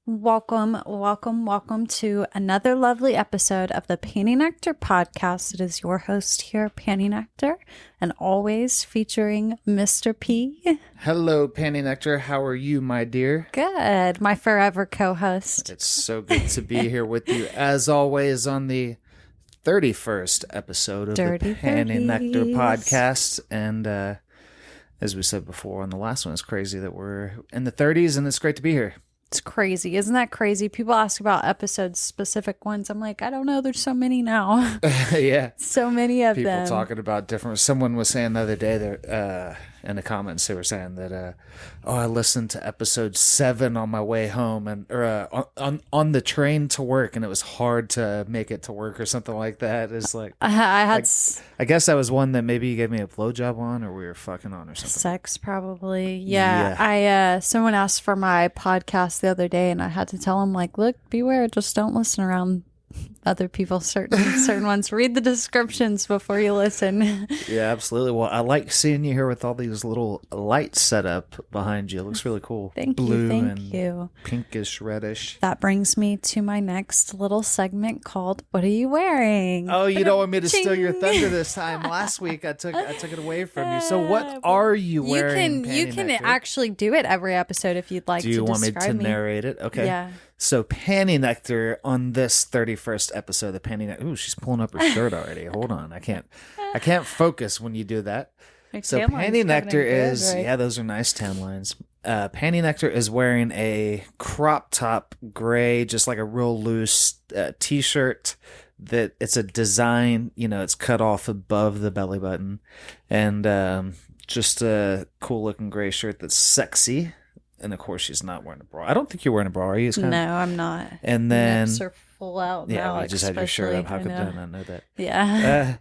Welcome to another lovely episode of the Panty Nectar podcast. It is your host here, Panty Nectar, and always featuring Mr. P. Hello, Panty Nectar. How are you, my dear? Good, my forever co-host. It's so good to be here with you, as always, on the 31st episode of Dirty the Panty 30s. Nectar podcast. And as we said before on the last one, it's crazy that we're in the 30s, and it's great to be here. It's crazy. Isn't that crazy? People ask about episodes, specific ones. I'm like, I don't know. There's so many now. Yeah. So many of People them. talking about different. Someone was saying the other day that in the comments they were saying that I listened to episode 7 on my way home and on the train to work, and it was hard to make it to work or something like that. It's like I guess that was one that maybe you gave me a blowjob on, or we were fucking on or something. Sex, probably. Yeah. Someone asked for my podcast the other day, and I had to tell them, like, look, beware, just don't listen around other people, certain ones. Read the descriptions before you listen. Yeah, absolutely. Well, I like seeing you here with all these little lights set up behind you. It looks really cool. Thank you. Pinkish, reddish. That brings me to my next little segment called "What Are You Wearing?" Oh, you don't want me to steal your thunder this time. Last week I took it away from you. So what are you wearing? You can actually do it every episode if you'd like. Do you want me to narrate it? Okay. Yeah. So Panty Nectar on this 31st episode of Panty Nectar. Ooh, she's pulling up her shirt already. Hold on. I can't focus when you do that. So Panty Nectar is, right? Yeah, those are nice tan lines. Panty Nectar is wearing a crop top gray, just like a real loose t-shirt that it's a design, it's cut off above the belly button, and just a cool looking gray shirt that's sexy. And of course, she's not wearing a bra. I don't think you're wearing a bra, are you? No, I'm not. And then, nips are full out. Yeah, now, you just had your shirt up. How could I not know that? Yeah.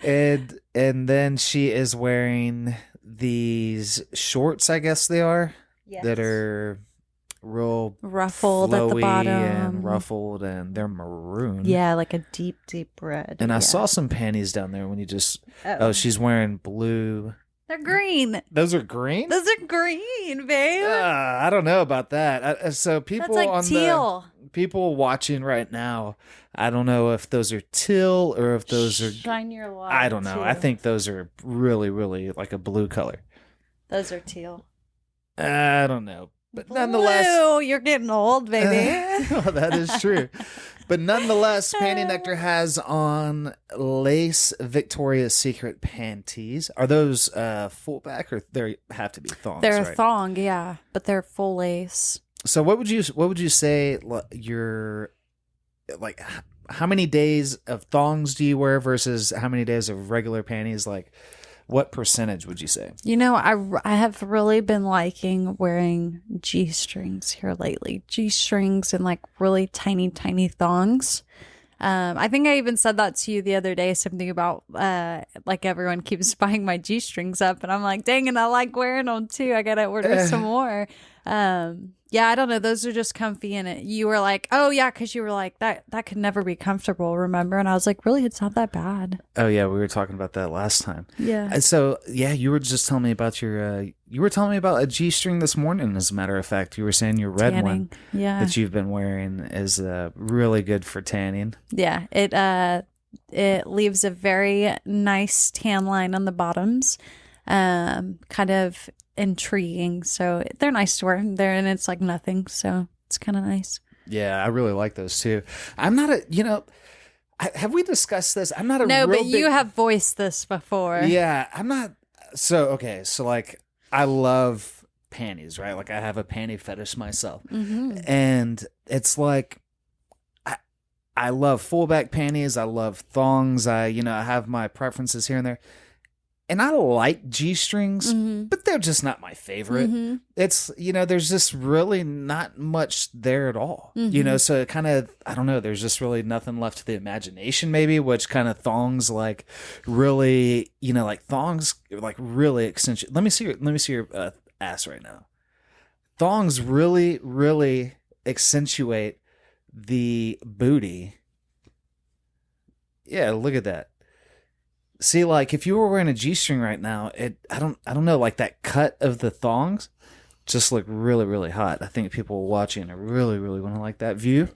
And then she is wearing these shorts, I guess they are, that are real ruffled at the bottom, and ruffled, and they're maroon. Yeah, like a deep, deep red. And I saw some panties down there when you just. Oh, she's wearing blue. They're green. Those are green? Those are green, babe. I don't know about that. So people That's like teal. People watching right now, I don't know if those are teal or if those are shine your light. I don't know. I think those are really, really like a blue color. Those are teal. I don't know. But blue, nonetheless, you're getting old, baby. Well, that is true. But nonetheless, Panty Nectar has on lace Victoria's Secret panties. Are those full back, or they have to be thongs? They're right? a thong, yeah, but they're full lace. So what would you say your, like, how many days of thongs do you wear versus how many days of regular panties? Like, what percentage would you say? I have really been liking wearing G-strings here lately. G-strings and like really tiny, tiny thongs. I think I even said that to you the other day, something about like everyone keeps buying my G-strings up, and I'm like, dang it, I like wearing them too. I gotta order some more. Yeah, I don't know. Those are just comfy, and you were like, oh yeah, because you were like, that could never be comfortable, remember? And I was like, really, it's not that bad. Oh yeah, we were talking about that last time. Yeah. And so yeah, you were just telling me about you were telling me about a G-string this morning. As a matter of fact, you were saying your red one that you've been wearing is really good for tanning. Yeah, it leaves a very nice tan line on the bottoms, kind of intriguing. So they're nice to wear there, and it's like nothing. So it's kind of nice. Yeah, I really like those too. I'm not have we discussed this? I'm not a no, real but you have voiced this before. Yeah, I'm not. So okay, so like I love panties, right? Like I have a panty fetish myself, and it's like I love full back panties. I love thongs. I have my preferences here and there. And I like G-strings, but they're just not my favorite. It's, there's just really not much there at all. So it kind of, I don't know, there's just really nothing left to the imagination maybe, which kind of thongs like really, like thongs like really accentuate. Let me see your ass right now. Thongs really, really accentuate the booty. Yeah, look at that. See, like if you were wearing a G-string right now, I don't know, like that cut of the thongs just look really, really hot. I think people watching are really, really want to like that view.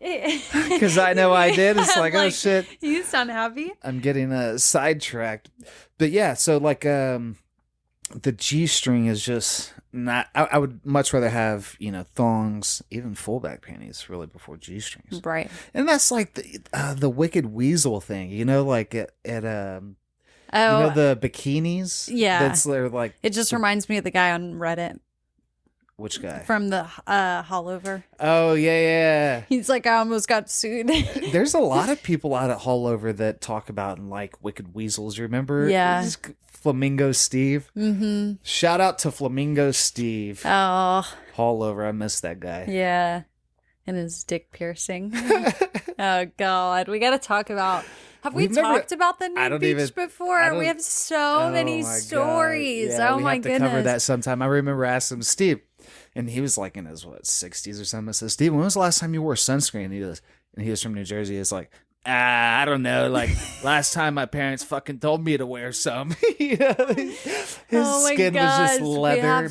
Because I know I did. It's like, oh shit. You sound happy. I'm getting sidetracked. But yeah, so like the G-string is just not, I would much rather have, thongs, even fullback panties really before G-strings. Right. And that's like the Wicked Weasel thing, like at the bikinis? Yeah. That's like. It just reminds me of the guy on Reddit. Which guy? From the Hallover. Oh, yeah. He's like, I almost got sued. There's a lot of people out at Hallover that talk about and like Wicked Weasels. You remember? Yeah. Flamingo Steve. Mm-hmm. Shout out to Flamingo Steve. Oh. Hallover. I miss that guy. Yeah. And his dick piercing. Oh, God. We got to talk about... Have we talked about the nude beach before? We have so many stories. Yeah, oh, my goodness. We have to cover that sometime. I remember asking him, Steve, and he was like in his, 60s or something. I said, Steve, when was the last time you wore sunscreen? And he was from New Jersey. He's like, I don't know. Like, last time my parents fucking told me to wear some. His skin was just leather.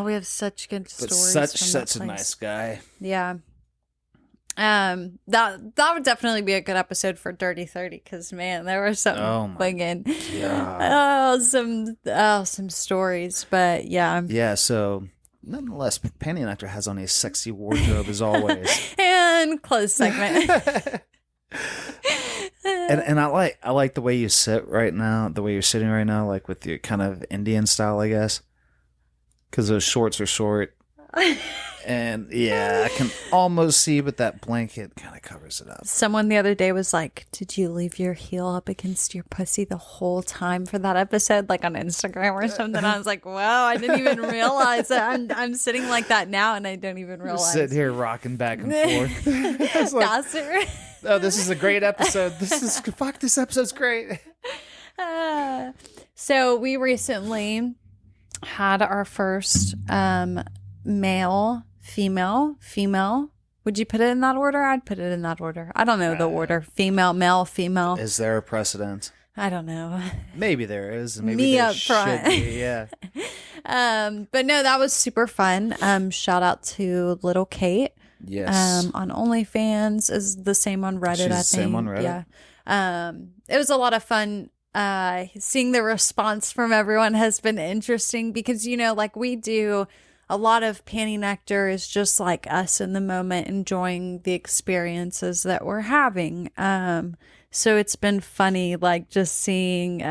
We have such good stories. But such a nice guy. Yeah. That would definitely be a good episode for Dirty 30 because man, there was some some stories, but yeah. So nonetheless, Penny Nectar has on a sexy wardrobe as always, and closed segment. and I like the way you sit right now, the way you're sitting right now, like with your kind of Indian style, I guess, because those shorts are short. And yeah, I can almost see, but that blanket kind of covers it up. Someone the other day was like, did you leave your heel up against your pussy the whole time for that episode? Like on Instagram or something. I was like, wow, I didn't even realize that. I'm sitting like that now and I don't even realize. You're sitting here rocking back and forth. Like, oh, this is a great episode. This episode's great. So we recently had our first male, female. Would you put it in that order? I'd put it in that order. I don't know the order. Female, male, female. Is there a precedent? I don't know. Maybe there is. Maybe Me there up front. Should be, yeah. But no, that was super fun. Shout out to LittleKaitt. Yes. On OnlyFans is the same on Reddit. She's I think. Same on Reddit. Yeah. It was a lot of fun. Seeing the response from everyone has been interesting because like we do. A lot of Panty Nectar is just like us in the moment, enjoying the experiences that we're having. So it's been funny, like just seeing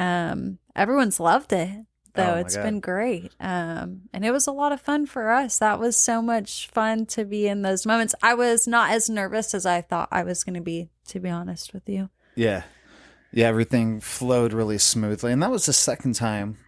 everyone's loved it, though. It's been great. And it was a lot of fun for us. That was so much fun to be in those moments. I was not as nervous as I thought I was going to be honest with you. Yeah. Yeah, everything flowed really smoothly. And that was the second time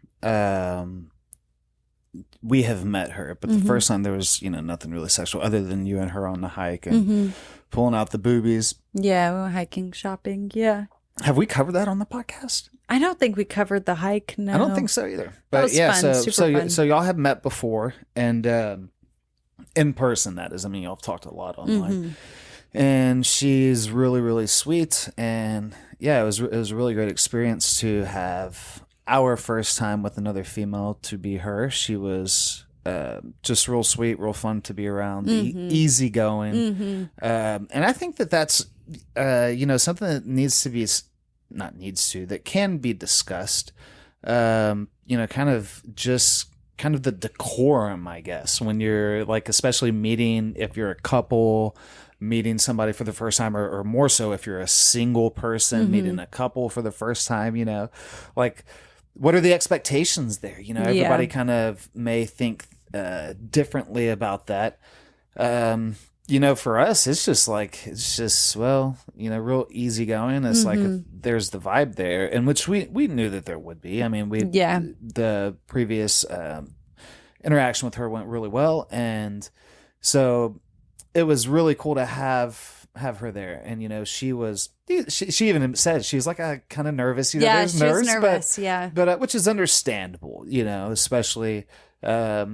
we have met her, but the first time there was, nothing really sexual other than you and her on the hike and pulling out the boobies. Yeah, we were hiking, shopping. Yeah. Have we covered that on the podcast? I don't think we covered the hike. No, I don't think so either. But that was fun, so y'all have met before and in person. That is, y'all have talked a lot online, and she's really, really sweet. And yeah, it was a really great experience to have. Our first time with another female to be her. She was just real sweet, real fun to be around, easygoing. And I think that's, something that that can be discussed. Kind of the decorum, I guess, when you're like, especially if you're a couple, meeting somebody for the first time, or more so if you're a single person meeting a couple for the first time, like, what are the expectations there? Everybody kind of may think differently about that. For us, it's just real easygoing. It's like there's the vibe there, in which we knew that there would be. The previous interaction with her went really well, and so it was really cool to have her there. And she even said she was like kind of nervous. There's nerves, but which is understandable. Especially a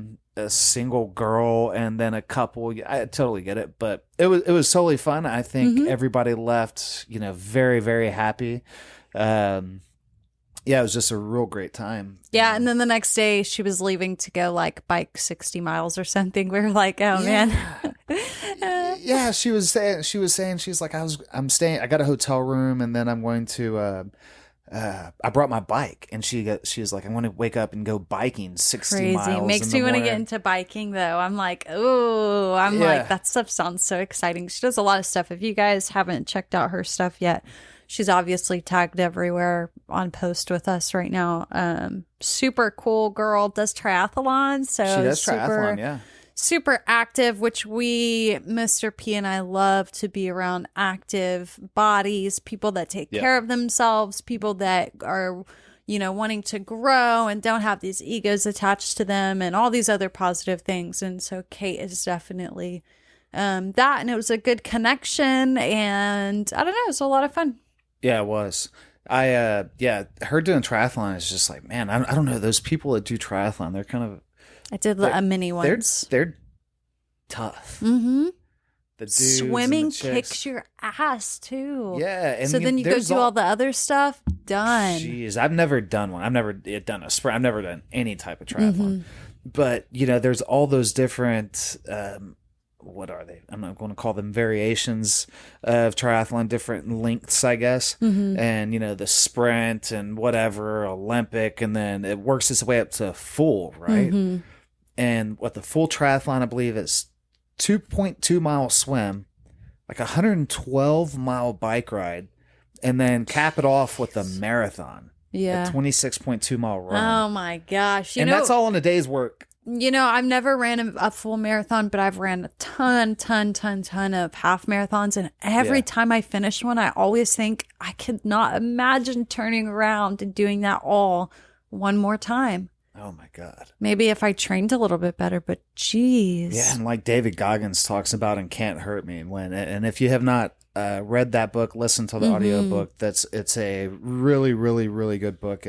single girl and then a couple. I totally get it, but it was totally fun. I think everybody left very, very happy. yeah, it was just a real great time. Yeah, and then the next day she was leaving to go like bike 60 miles or something. We were like, oh man. Yeah, she was saying she's like, I'm staying, I got a hotel room, and then I'm going to I brought my bike, and she was like, I want to wake up and go biking 60 Crazy. miles. Makes me want to get into biking though. I'm like, oh, like, that stuff sounds so exciting. She does a lot of stuff. If you guys haven't checked out her stuff yet, she's obviously tagged everywhere on post with us right now. Super cool girl, does triathlons. So she does triathlon, yeah. Super active, which Mr. P and I love to be around active bodies, people that take care of themselves, people that are, wanting to grow and don't have these egos attached to them and all these other positive things. And so Kate is definitely that. And it was a good connection. And I don't know, it was a lot of fun. Yeah, it was. Her doing triathlon is just like, man, I don't know. Those people that do triathlon, they're kind of, I did a mini ones. They're tough. Mm-hmm. The dudes Swimming and the chicks. kicks your ass too. Yeah, and so then you go do all the other stuff. Done. Jeez, I've never done one. I've never done a sprint. I've never done any type of triathlon. But there's all those different. What are they? I'm not going to call them variations of triathlon, different lengths, I guess. And, the sprint and whatever, Olympic, and then it works its way up to full, right? And what the full triathlon, I believe, is 2.2 mile swim, like 112 mile bike ride, and then cap it off with a marathon. Yeah. A 26.2 mile run. Oh my gosh. That's all in a day's work. I've never ran a full marathon, but I've ran a ton of half marathons. And every time I finish one, I always think I could not imagine turning around and doing that all one more time. Oh my God. Maybe if I trained a little bit better, but geez. Yeah. And like David Goggins talks about in Can't Hurt Me, and if you have not read that book, listen to the audio book. It's a really, really, really good book.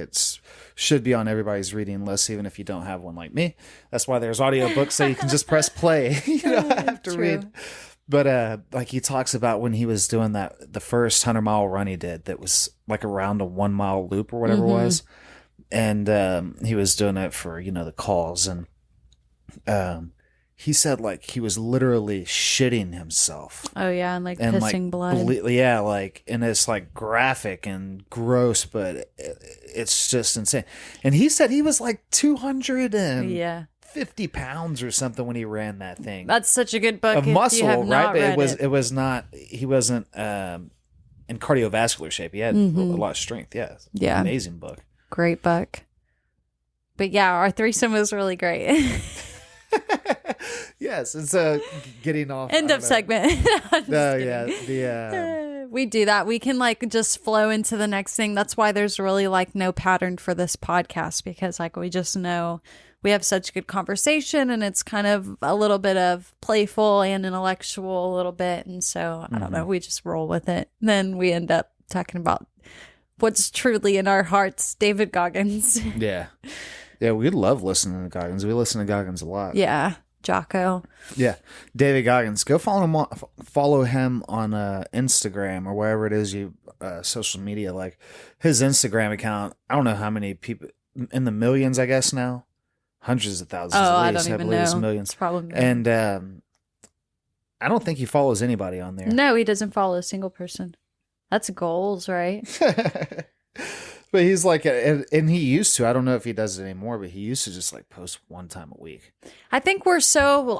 Should be on everybody's reading list, even if you don't have one like me. That's why there's audio books, so you can just press play. You don't have to read. But like he talks about when he was doing the first 100-mile run he did, that was like around a 1 mile loop or whatever it was, and he was doing it for the calls, and he said like he was literally shitting himself. Oh yeah, and pissing blood. And it's like graphic and gross, but it's just insane. And he said he was like 250 pounds or something when he ran that thing. That's such a good book. Of muscle, right? But it was not. He wasn't in cardiovascular shape. He had a lot of strength. Yeah. Yeah. Amazing book. Great book. But yeah, our threesome was really great. Yes, it's getting off. End of segment. We do that. We can just flow into the next thing. That's why there's really no pattern for this podcast, because we just know we have such good conversation, and it's kind of a little bit of playful and intellectual a little bit. And so I don't know, we just roll with it. Then we end up talking about what's truly in our hearts, David Goggins. Yeah. Yeah, we love listening to Goggins. We listen to Goggins a lot. Yeah, Jocko. Yeah, David Goggins. Go follow him on Instagram or wherever it is you social media. Like his Instagram account, I don't know how many people, in the millions, I guess now, hundreds of thousands. I don't even know. It's millions. It's probably and I don't think he follows anybody on there. No, he doesn't follow a single person. That's goals, right? But he's like, and he used to, I don't know if he does it anymore, but he used to just post one time a week. I think we're so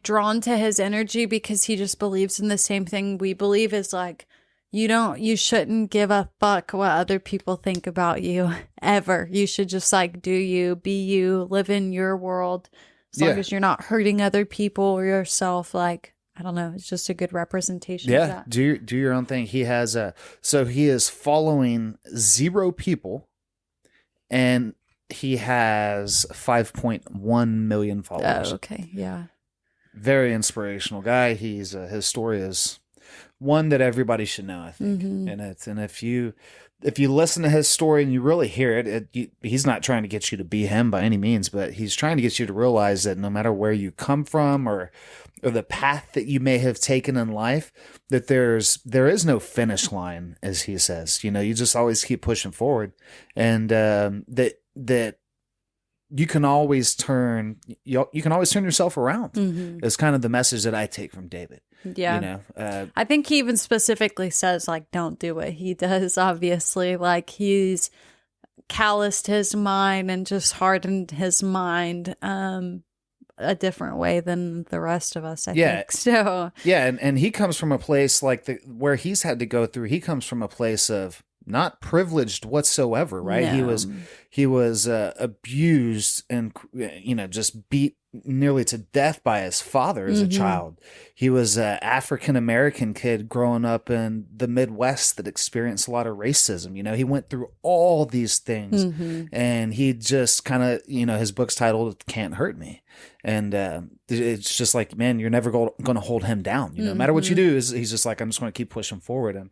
drawn to his energy because he just believes in the same thing we believe, is you shouldn't give a fuck what other people think about you ever. You should just do you, be you, live in your world. As long as you're not hurting other people or yourself, I don't know. It's just a good representation of that. Do your own thing. He has so he is following 0 people, and he has 5.1 million followers. Oh, okay. Yeah. Very inspirational guy. His story is one that everybody should know, I think. And if you listen to his story and you really hear it, he's not trying to get you to be him by any means, but he's trying to get you to realize that no matter where you come from or or the path that you may have taken in life, that there is no finish line, as he says. You know, you just always keep pushing forward, and that you can always turn yourself around. Mm-hmm. Is kind of the message that I take from David. Yeah. You know, I think he even specifically says, like, don't do what he does, obviously. Like, he's calloused his mind and just hardened his mind a different way than the rest of us, I think. So yeah, and he comes from a place like where he's had to go through. He comes from a place of not privileged whatsoever, right? No. He was abused and, you know, just beat nearly to death by his father as a child. He was an African American kid growing up in the Midwest that experienced a lot of racism. You know, he went through all these things, and he just kind of, you know, his book's titled "Can't Hurt Me," and it's just like, man, you're never going to hold him down. You know, no matter what you do, he's just like, I'm just going to keep pushing forward.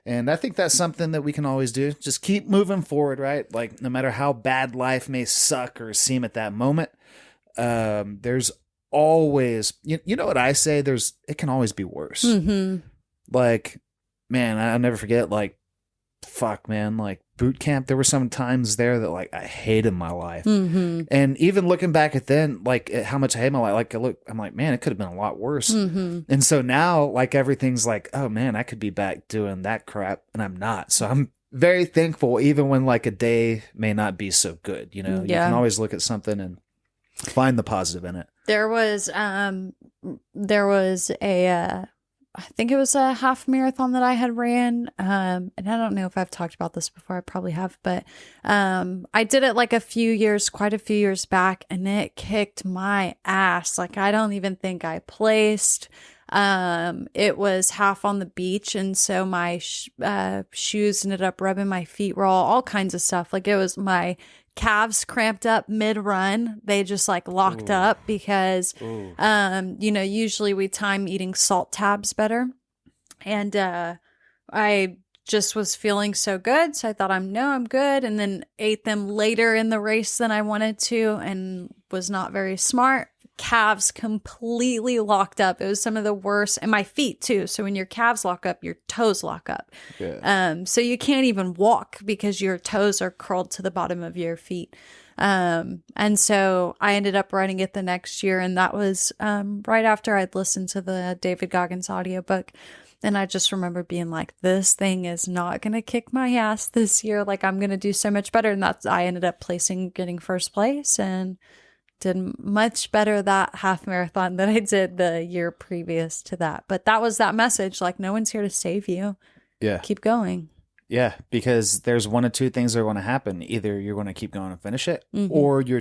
And I think that's something that we can always do. Just keep moving forward, right? Like, no matter how bad life may suck or seem at that moment, there's always, you know what I say? It can always be worse. Like, man, I'll never forget, like, fuck, man, like boot camp. There were some times there that, like, I hated my life. And even looking back at then, like, at how much I hate my life, like, I'm like, man, it could have been a lot worse. And so now, like, everything's like, oh man, I could be back doing that crap, and I'm not. So I'm very thankful, even when, like, a day may not be so good. You know, you can always look at something and find the positive in it. There was a I think it was a half marathon that I had ran. And I don't know if I've talked about this before. I probably have, but I did it like quite a few years back, and it kicked my ass. Like, I don't even think I placed. It was half on the beach, and so my shoes ended up rubbing my feet raw, all kinds of stuff. Like, it was my calves cramped up mid-run. They just like locked up because, you know, usually we time eating salt tabs better. And I just was feeling so good. So I thought, I'm good. And then ate them later in the race than I wanted to, and was not very smart. Calves completely locked up. It was some of the worst, and my feet too. So when your calves lock up, your toes lock up. So you can't even walk because your toes are curled to the bottom of your feet. And so I ended up writing it the next year, and that was right after I'd listened to the David Goggins audiobook. And I just remember being like, this thing is not going to kick my ass this year. Like, I'm going to do so much better. And I ended up getting first place, and did much better that half marathon than I did the year previous to that. But that was that message, like, no one's here to save you. Yeah. Keep going. Yeah, because there's one of two things that are going to happen. Either you're going to keep going and finish it, or you're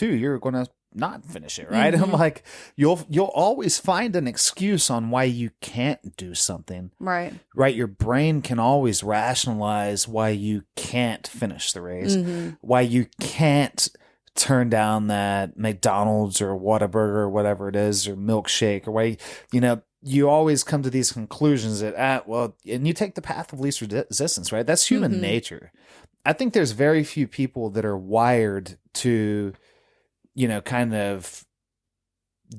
you're going to not finish it, right? I'm like, you'll always find an excuse on why you can't do something. Right. Your brain can always rationalize why you can't finish the race, why you can't turn down that McDonald's or Whataburger or whatever it is, or milkshake, or why, you know, you always come to these conclusions that, and you take the path of least resistance, right? That's human nature. I think there's very few people that are wired to, you know, kind of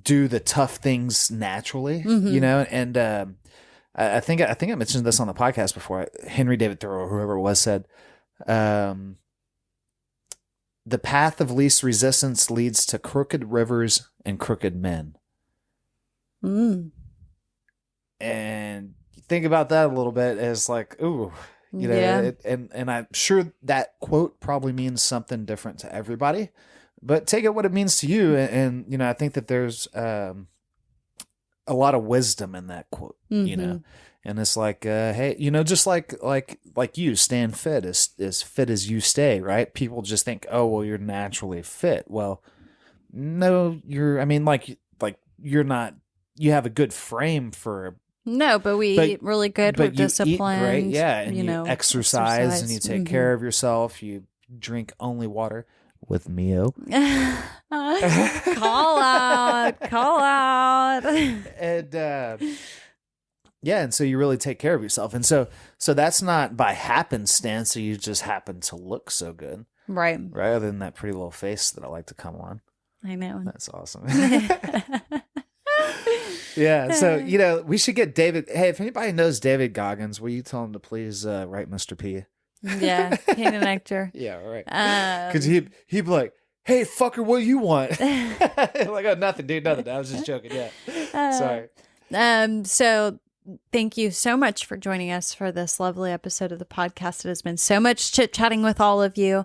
do the tough things naturally, you know, and I think I mentioned this on the podcast before. Henry David Thoreau, or whoever it was, said, the path of least resistance leads to crooked rivers and crooked men. And think about that a little bit as like, ooh, you know, and I'm sure that quote probably means something different to everybody, but take it what it means to you. And you know, I think that there's a lot of wisdom in that quote, you know. And it's like, hey, you know, just like you, staying fit, as fit as you stay, right? People just think, oh, well, you're naturally fit. Well, no, you're not. You have a good frame for. No, but we eat really good. We're disciplined. Eat great, yeah, and you exercise and you take care of yourself. You drink only water with Mio. Call out. And. Yeah, and so you really take care of yourself. And so that's not by happenstance that you just happen to look so good. Right. Other than that pretty little face that I like to come on. I know. That's awesome. Yeah. So, we should get David. Hey, if anybody knows David Goggins, will you tell him to please write Mr. P? Yeah. Pain and nectar. Yeah. Right. Because he'd be like, hey, fucker, what do you want? Like, oh, nothing, dude. Nothing. I was just joking. Yeah. Sorry. So thank you so much for joining us for this lovely episode of the podcast. It has been so much chit-chatting with all of you.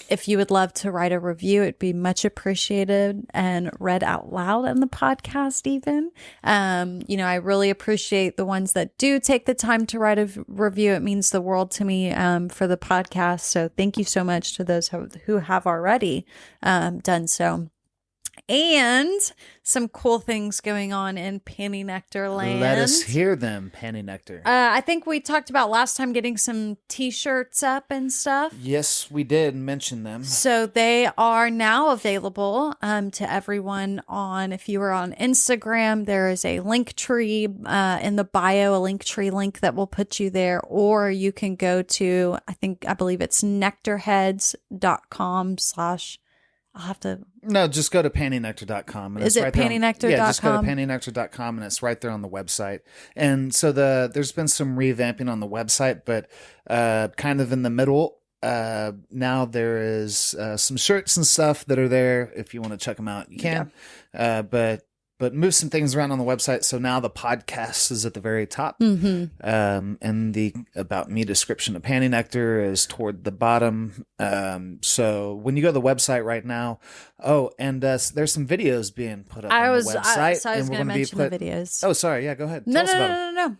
If you would love to write a review, it'd be much appreciated and read out loud in the podcast even. I really appreciate the ones that do take the time to write a review. It means the world to me for the podcast. So thank you so much to those who have already done so. And some cool things going on in Panty Nectar land. Let us hear them, Panty Nectar. I think we talked about last time getting some t-shirts up and stuff. Yes, we did mention them. So they are now available to everyone if you were on Instagram, there is a link tree in the bio, a link tree link that will put you there. Or you can go to, I believe it's nectarheads.com/ I'll have to... No, just go to pantynectar.com. Is it pantynectar.com? Yeah, just go to pantynectar.com and it's right there on the website. And so there's been some revamping on the website, but kind of in the middle, now there is some shirts and stuff that are there. If you want to check them out, you can. Yeah. But move some things around on the website. So now the podcast is at the very top. Mm-hmm. And the About Me description of Panty Nectar is toward the bottom. So when you go to the website right now, there's some videos being put up on the website. So I was going to mention the videos. Oh, sorry. Yeah, go ahead. No.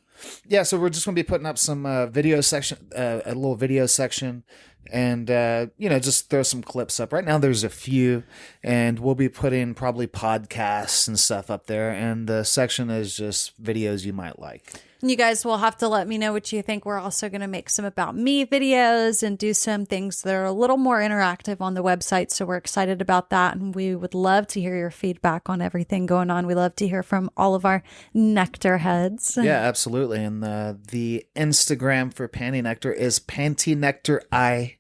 Yeah, so we're just going to be putting up some video section, a little video section. And, just throw some clips up. Right now, there's a few, and we'll be putting probably podcasts and stuff up there. And the section is just videos you might like. You guys will have to let me know what you think. We're also going to make some About Me videos and do some things that are a little more interactive on the website. So we're excited about that. And we would love to hear your feedback on everything going on. We love to hear from all of our nectar heads. Yeah, absolutely. And the Instagram for Panty Nectar is Panty Nectar IG.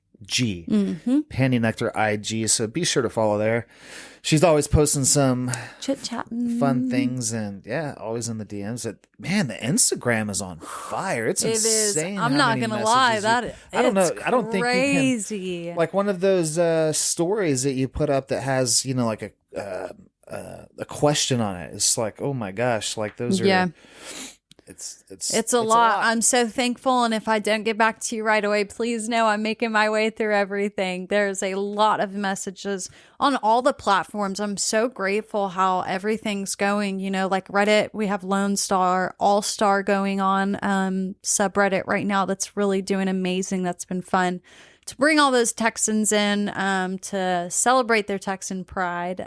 Mm-hmm. Panty Nectar IG. So be sure to follow there. She's always posting some chit-chatting fun things, and always in the DMs. Man, the Instagram is on fire. It's insane. I'm not gonna lie, I don't know. I don't think crazy. You can, like one of those stories that you put up that has like a question on it. It's like, oh my gosh, like those are. Yeah. It's a lot. I'm so thankful. And if I don't get back to you right away, please know I'm making my way through everything. There's a lot of messages on all the platforms. I'm so grateful how everything's going. Like Reddit, we have Lone Star, All Star going on subreddit right now. That's really doing amazing. That's been fun to bring all those Texans in to celebrate their Texan pride.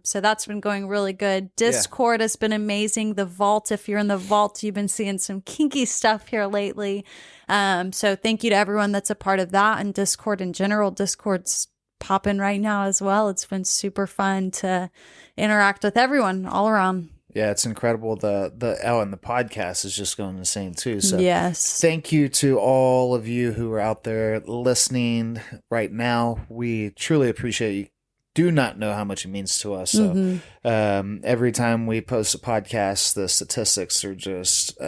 So that's been going really good. Discord has been amazing. The Vault, if you're in the Vault, you've been seeing some kinky stuff here lately. So thank you to everyone that's a part of that, and Discord in general. Discord's popping right now as well. It's been super fun to interact with everyone all around. Yeah, it's incredible. And the podcast is just going insane too. So yes, thank you to all of you who are out there listening right now. We truly appreciate you. Do not know how much it means to us. So every time we post a podcast, the statistics are just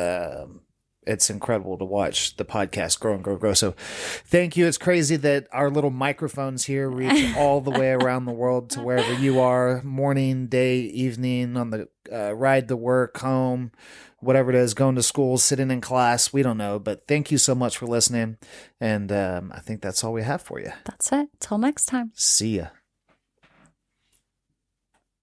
it's incredible to watch the podcast grow and grow and grow. So thank you. It's crazy that our little microphones here reach all the way around the world to wherever you are, morning, day, evening, on the ride to work, home, whatever it is, going to school, sitting in class. We don't know, but thank you so much for listening. And I think that's all we have for you. That's it. Till next time. See ya.